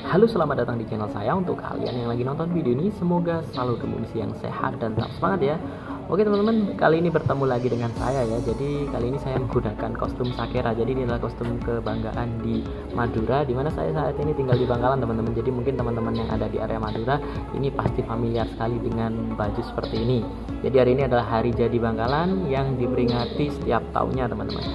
Halo, selamat datang di channel saya. Untuk kalian yang lagi nonton video ini, semoga selalu dalam kondisi yang sehat dan tetap semangat ya. Oke teman-teman, kali ini bertemu lagi dengan saya ya. Jadi kali ini saya menggunakan kostum Sakera. Jadi ini adalah kostum kebanggaan di Madura, dimana saya saat ini tinggal di Bangkalan teman-teman. Jadi mungkin teman-teman yang ada di area Madura ini pasti familiar sekali dengan baju seperti ini. Jadi hari ini adalah hari jadi Bangkalan yang diperingati setiap tahunnya teman-teman.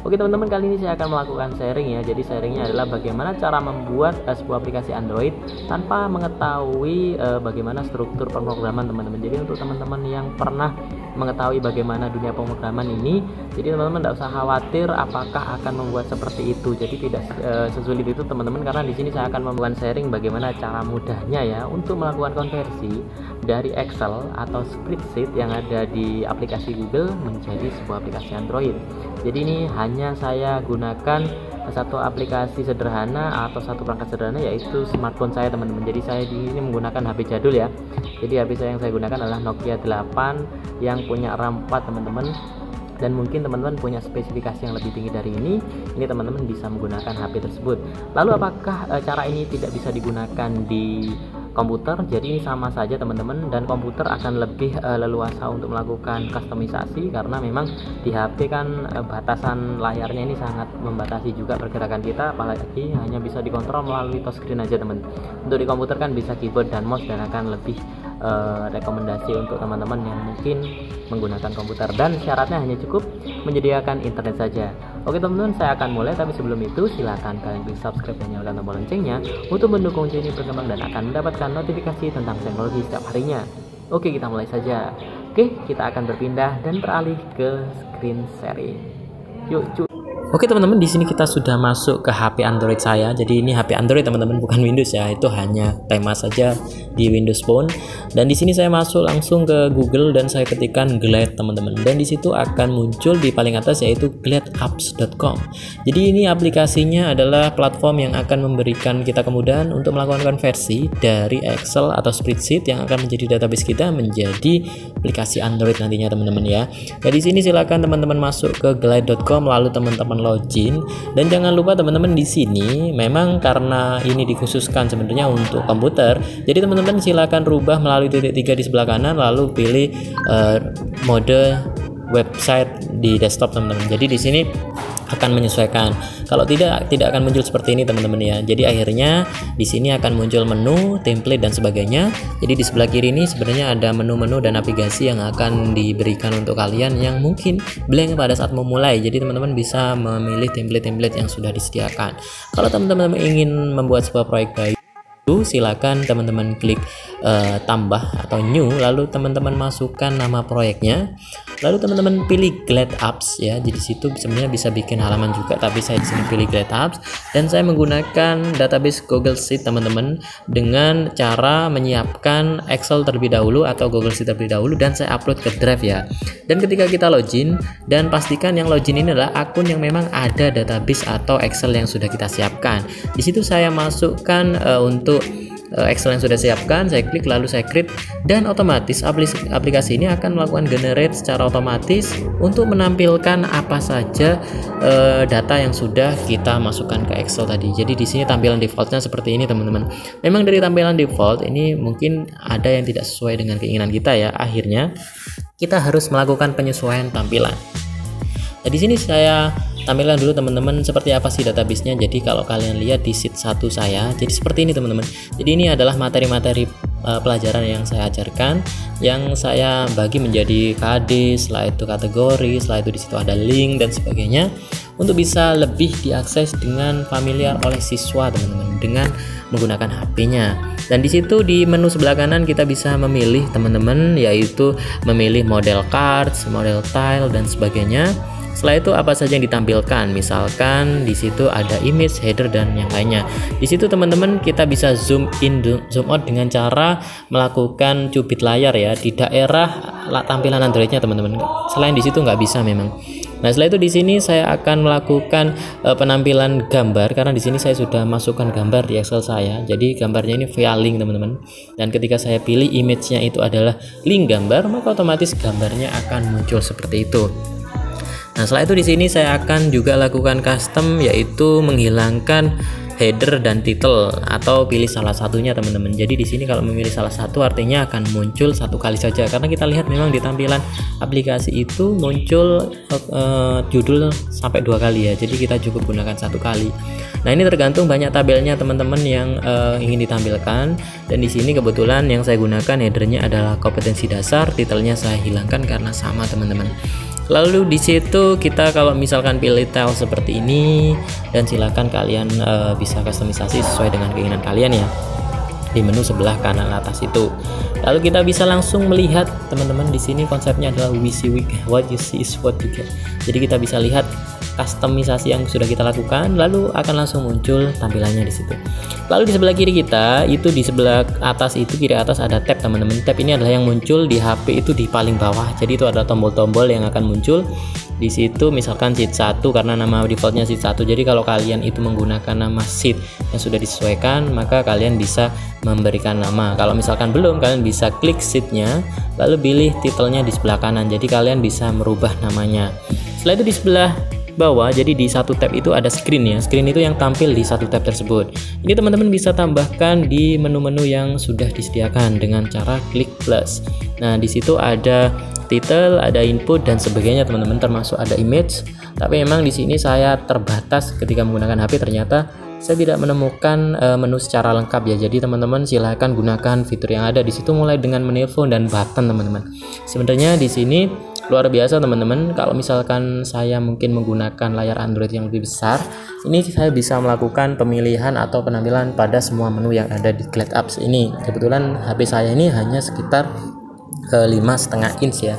Oke teman-teman, kali ini saya akan melakukan sharing ya. Jadi sharingnya adalah bagaimana cara membuat sebuah aplikasi Android tanpa mengetahui bagaimana struktur pemrograman teman-teman. Jadi untuk teman-teman yang pernah mengetahui bagaimana dunia pemrograman ini, jadi teman-teman tidak usah khawatir apakah akan membuat seperti itu. Jadi tidak sesulit itu teman-teman, karena di sini saya akan membuat sharing bagaimana cara mudahnya ya untuk melakukan konversi dari Excel atau spreadsheet yang ada di aplikasi Google menjadi sebuah aplikasi Android. Jadi ini hanya saya gunakan satu aplikasi sederhana atau satu perangkat sederhana, yaitu smartphone saya teman-teman. Jadi saya di sini menggunakan HP jadul ya. Jadi HP yang saya gunakan adalah Nokia 8 yang punya RAM 4 teman-teman. Dan mungkin teman-teman punya spesifikasi yang lebih tinggi dari ini teman-teman bisa menggunakan HP tersebut. Lalu apakah cara ini tidak bisa digunakan di komputer? Jadi ini sama saja teman-teman, dan komputer akan lebih leluasa untuk melakukan kustomisasi, karena memang di HP kan batasan layarnya ini sangat membatasi juga pergerakan kita, apalagi hanya bisa dikontrol melalui touchscreen aja teman. Untuk di komputer kan bisa keyboard dan mouse, dan akan lebih rekomendasi untuk teman-teman yang mungkin menggunakan komputer, dan syaratnya hanya cukup menyediakan internet saja. Oke teman-teman, saya akan mulai, tapi sebelum itu silakan kalian klik subscribe dan nyalakan tombol loncengnya untuk mendukung channel ini berkembang dan akan mendapatkan notifikasi tentang teknologi setiap harinya. Oke, kita mulai saja. Oke, kita akan berpindah dan beralih ke screen sharing. Yuk cuy. Oke teman-teman, di sini kita sudah masuk ke HP Android saya. Jadi ini HP Android teman-teman, bukan Windows ya. Itu hanya tema saja di Windows Phone. Dan di sini saya masuk langsung ke Google dan saya ketikkan Glide teman-teman. Dan di situ akan muncul di paling atas yaitu glideapps.com. Jadi ini aplikasinya adalah platform yang akan memberikan kita kemudahan untuk melakukan konversi dari Excel atau spreadsheet yang akan menjadi database kita menjadi aplikasi Android nantinya teman-teman ya. Nah, di sini silakan teman-teman masuk ke glide.com, lalu teman-teman login, dan jangan lupa teman-teman di sini memang karena ini dikhususkan sebenarnya untuk komputer, jadi teman-teman silakan rubah melalui titik 3 di sebelah kanan, lalu pilih mode website di desktop teman-teman. Jadi di sini akan menyesuaikan. Kalau tidak akan muncul seperti ini teman-teman ya. Jadi akhirnya di sini akan muncul menu, template dan sebagainya. Jadi di sebelah kiri ini sebenarnya ada menu-menu dan navigasi yang akan diberikan untuk kalian yang mungkin blank pada saat memulai. Jadi teman-teman bisa memilih template-template yang sudah disediakan. Kalau teman-teman ingin membuat sebuah proyek baru, silakan teman-teman klik tambah atau new, lalu teman-teman masukkan nama proyeknya, lalu teman-teman pilih Glide Apps ya. Jadi situ sebenarnya bisa bikin halaman juga, tapi saya di sini pilih Glide Apps, dan saya menggunakan database Google Sheet teman-teman dengan cara menyiapkan Excel terlebih dahulu atau Google Sheet terlebih dahulu, dan saya upload ke Drive ya. Dan ketika kita login, dan pastikan yang login ini adalah akun yang memang ada database atau Excel yang sudah kita siapkan. Di situ saya masukkan untuk Excel yang sudah siapkan, saya klik lalu saya create, dan otomatis aplikasi ini akan melakukan generate secara otomatis untuk menampilkan apa saja data yang sudah kita masukkan ke Excel tadi. Jadi di sini tampilan defaultnya seperti ini teman-teman. Memang dari tampilan default ini mungkin ada yang tidak sesuai dengan keinginan kita ya. Akhirnya kita harus melakukan penyesuaian tampilan. Nah, di sini saya tampilkan dulu teman-teman seperti apa sih database-nya. Jadi kalau kalian lihat di sheet 1 saya, jadi seperti ini teman-teman. Jadi ini adalah materi-materi pelajaran yang saya ajarkan, yang saya bagi menjadi KD, setelah itu kategori, setelah itu di situ ada link dan sebagainya, untuk bisa lebih diakses dengan familiar oleh siswa teman-teman dengan menggunakan HP-nya. Dan di situ di menu sebelah kanan kita bisa memilih teman-teman, yaitu memilih model cards, model tile dan sebagainya. Setelah itu apa saja yang ditampilkan, misalkan di situ ada image, header dan yang lainnya. Di situ teman-teman kita bisa zoom in, zoom out dengan cara melakukan cubit layar ya di daerah tampilan Androidnya teman-teman. Selain di situ nggak bisa memang. Nah setelah itu di sini saya akan melakukan penampilan gambar, karena di sini saya sudah masukkan gambar di Excel saya. Jadi gambarnya ini via link teman-teman. Dan ketika saya pilih image-nya itu adalah link gambar, maka otomatis gambarnya akan muncul seperti itu. Nah setelah itu di sini saya akan juga lakukan custom, yaitu menghilangkan header dan title, atau pilih salah satunya teman-teman. Jadi di sini kalau memilih salah satu artinya akan muncul satu kali saja, karena kita lihat memang di tampilan aplikasi itu muncul judul sampai 2 kali ya. Jadi kita cukup gunakan 1 kali. Nah, ini tergantung banyak tabelnya teman-teman yang ingin ditampilkan, dan di sini kebetulan yang saya gunakan headernya adalah kompetensi dasar, titelnya saya hilangkan karena sama teman-teman. Lalu di situ kita kalau misalkan pilih tile seperti ini, dan silakan kalian bisa kustomisasi sesuai dengan keinginan kalian ya, di menu sebelah kanan atas itu. Lalu kita bisa langsung melihat teman-teman, di sini konsepnya adalah we see what you see is what you get. Jadi kita bisa lihat kustomisasi yang sudah kita lakukan, lalu akan langsung muncul tampilannya di situ. Lalu di sebelah kiri kita itu, di sebelah atas itu, kiri atas ada tab teman-teman. Tab ini adalah yang muncul di HP itu di paling bawah. Jadi itu ada tombol-tombol yang akan muncul di situ, misalkan sheet 1 karena nama defaultnya sheet 1. Jadi kalau kalian itu menggunakan nama sheet yang sudah disesuaikan, maka kalian bisa memberikan nama. Kalau misalkan belum, kalian bisa klik sheetnya, lalu pilih titelnya di sebelah kanan. Jadi kalian bisa merubah namanya. Setelah itu di sebelah bawah, jadi di satu tab itu ada screen ya. Screen itu yang tampil di satu tab tersebut. Ini teman-teman bisa tambahkan di menu-menu yang sudah disediakan dengan cara klik plus. Nah, di situ ada title, ada input dan sebagainya teman-teman, termasuk ada image. Tapi memang di sini saya terbatas ketika menggunakan HP, ternyata saya tidak menemukan menu secara lengkap ya. Jadi teman-teman silahkan gunakan fitur yang ada di situ, mulai dengan menelpon dan button teman-teman. Sebenarnya di sini luar biasa teman-teman. Kalau misalkan saya mungkin menggunakan layar Android yang lebih besar, ini saya bisa melakukan pemilihan atau penampilan pada semua menu yang ada di Glad Apps ini. Kebetulan HP saya ini hanya sekitar 5,5 inch ya.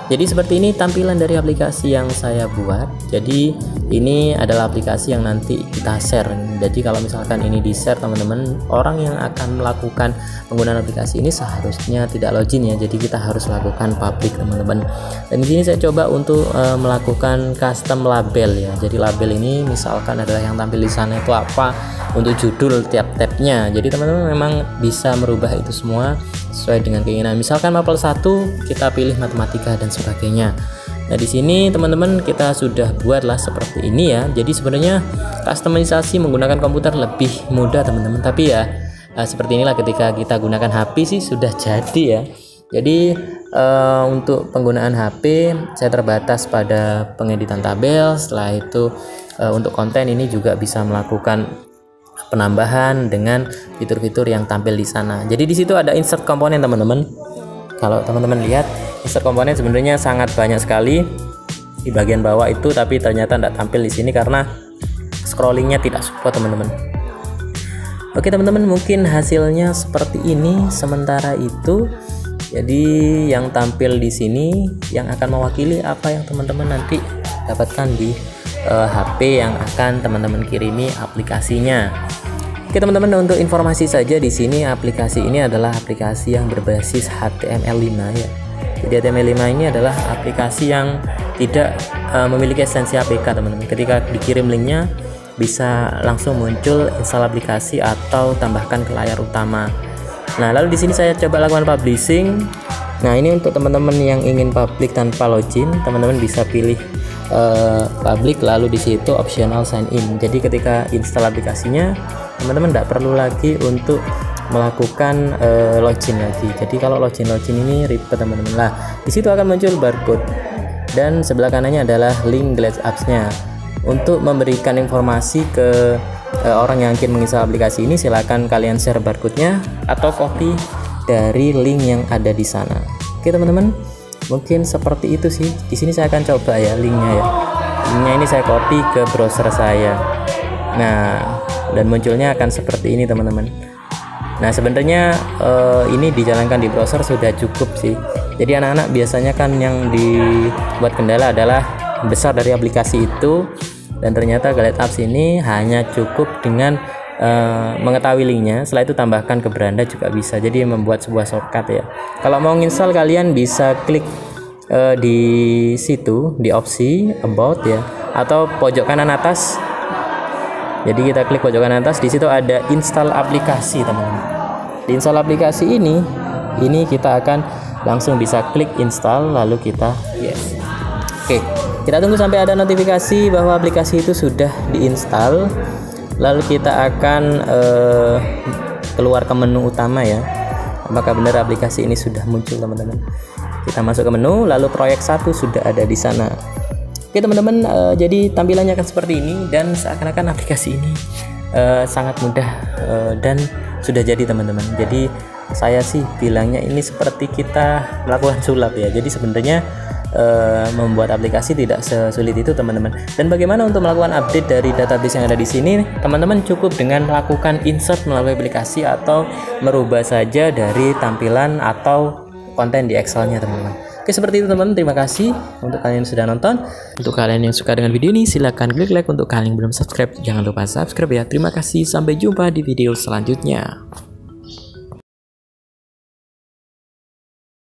Jadi seperti ini tampilan dari aplikasi yang saya buat. Jadi ini adalah aplikasi yang nanti kita share. Jadi kalau misalkan ini di share teman-teman, orang yang akan melakukan penggunaan aplikasi ini seharusnya tidak login ya. Jadi kita harus lakukan public teman-teman. Dan di sini saya coba untuk melakukan custom label ya. Jadi label ini misalkan adalah yang tampil di sana itu apa untuk judul tiap tabnya. Jadi teman-teman memang bisa merubah itu semua sesuai dengan keinginan. Misalkan mapel 1 kita pilih matematika dan sebagainya. Nah, di sini teman-teman kita sudah buatlah seperti ini ya. Jadi sebenarnya kustomisasi menggunakan komputer lebih mudah teman-teman. Tapi ya seperti inilah ketika kita gunakan HP sih sudah jadi ya. Jadi untuk penggunaan HP saya terbatas pada pengeditan tabel. Setelah itu untuk konten ini juga bisa melakukan penambahan dengan fitur-fitur yang tampil di sana. Jadi di situ ada insert komponen teman-teman. Kalau teman-teman lihat insert komponen sebenarnya sangat banyak sekali di bagian bawah itu, tapi ternyata tidak tampil di sini karena scrollingnya tidak support teman-teman. Oke teman-teman, mungkin hasilnya seperti ini sementara itu. Jadi yang tampil di sini yang akan mewakili apa yang teman-teman nanti dapatkan di HP yang akan teman-teman kirimi aplikasinya. Oke teman-teman, untuk informasi saja di sini aplikasi ini adalah aplikasi yang berbasis HTML5 ya. Jadi HTML5 ini adalah aplikasi yang tidak memiliki ekstensi APK teman-teman. Ketika dikirim linknya bisa langsung muncul install aplikasi atau tambahkan ke layar utama. Nah, lalu di sini saya coba lakukan publishing. Nah, ini untuk teman-teman yang ingin public tanpa login, teman-teman bisa pilih public, lalu di situ optional sign in. Jadi ketika install aplikasinya, teman-teman tidak perlu lagi untuk melakukan login lagi. Jadi kalau login ini ribet teman-teman. Lah, di situ akan muncul barcode dan sebelah kanannya adalah link Glad Apps-nya. Untuk memberikan informasi ke orang yang ingin menginstal aplikasi ini, silakan kalian share barcode-nya atau copy dari link yang ada di sana. Oke teman-teman, mungkin seperti itu sih. Di sini saya akan coba ya linknya ya. Linknya ini saya copy ke browser saya. Nah, dan munculnya akan seperti ini teman-teman. Nah, sebenarnya ini dijalankan di browser sudah cukup sih. Jadi anak-anak biasanya kan yang dibuat kendala adalah besar dari aplikasi itu, dan ternyata Glad Apps ini hanya cukup dengan mengetahui linknya, setelah itu tambahkan ke beranda juga bisa. Jadi membuat sebuah shortcut ya. Kalau mau install kalian bisa klik di situ di opsi about ya, atau pojok kanan atas. Jadi kita klik pojok kanan atas, di situ ada install aplikasi teman-teman. Di install aplikasi ini kita akan langsung bisa klik install, lalu kita yes. Oke, kita tunggu sampai ada notifikasi bahwa aplikasi itu sudah diinstal. lalu kita akan keluar ke menu utama ya. Apakah benar aplikasi ini sudah muncul teman-teman? Kita masuk ke menu, lalu proyek 1 sudah ada di sana. Oke teman-teman, jadi tampilannya akan seperti ini dan seakan-akan aplikasi ini sangat mudah dan sudah jadi teman-teman. Jadi saya sih bilangnya ini seperti kita melakukan sulap ya. Jadi sebenarnya membuat aplikasi tidak sesulit itu teman-teman. Dan bagaimana untuk melakukan update dari database yang ada di sini? Teman-teman cukup dengan melakukan insert melalui aplikasi atau merubah saja dari tampilan atau konten di Excel-nya teman-teman. Oke, seperti itu teman-teman. Terima kasih untuk kalian yang sudah nonton. Untuk kalian yang suka dengan video ini, silahkan klik like. Untuk kalian yang belum subscribe, jangan lupa subscribe ya. Terima kasih, sampai jumpa di video selanjutnya.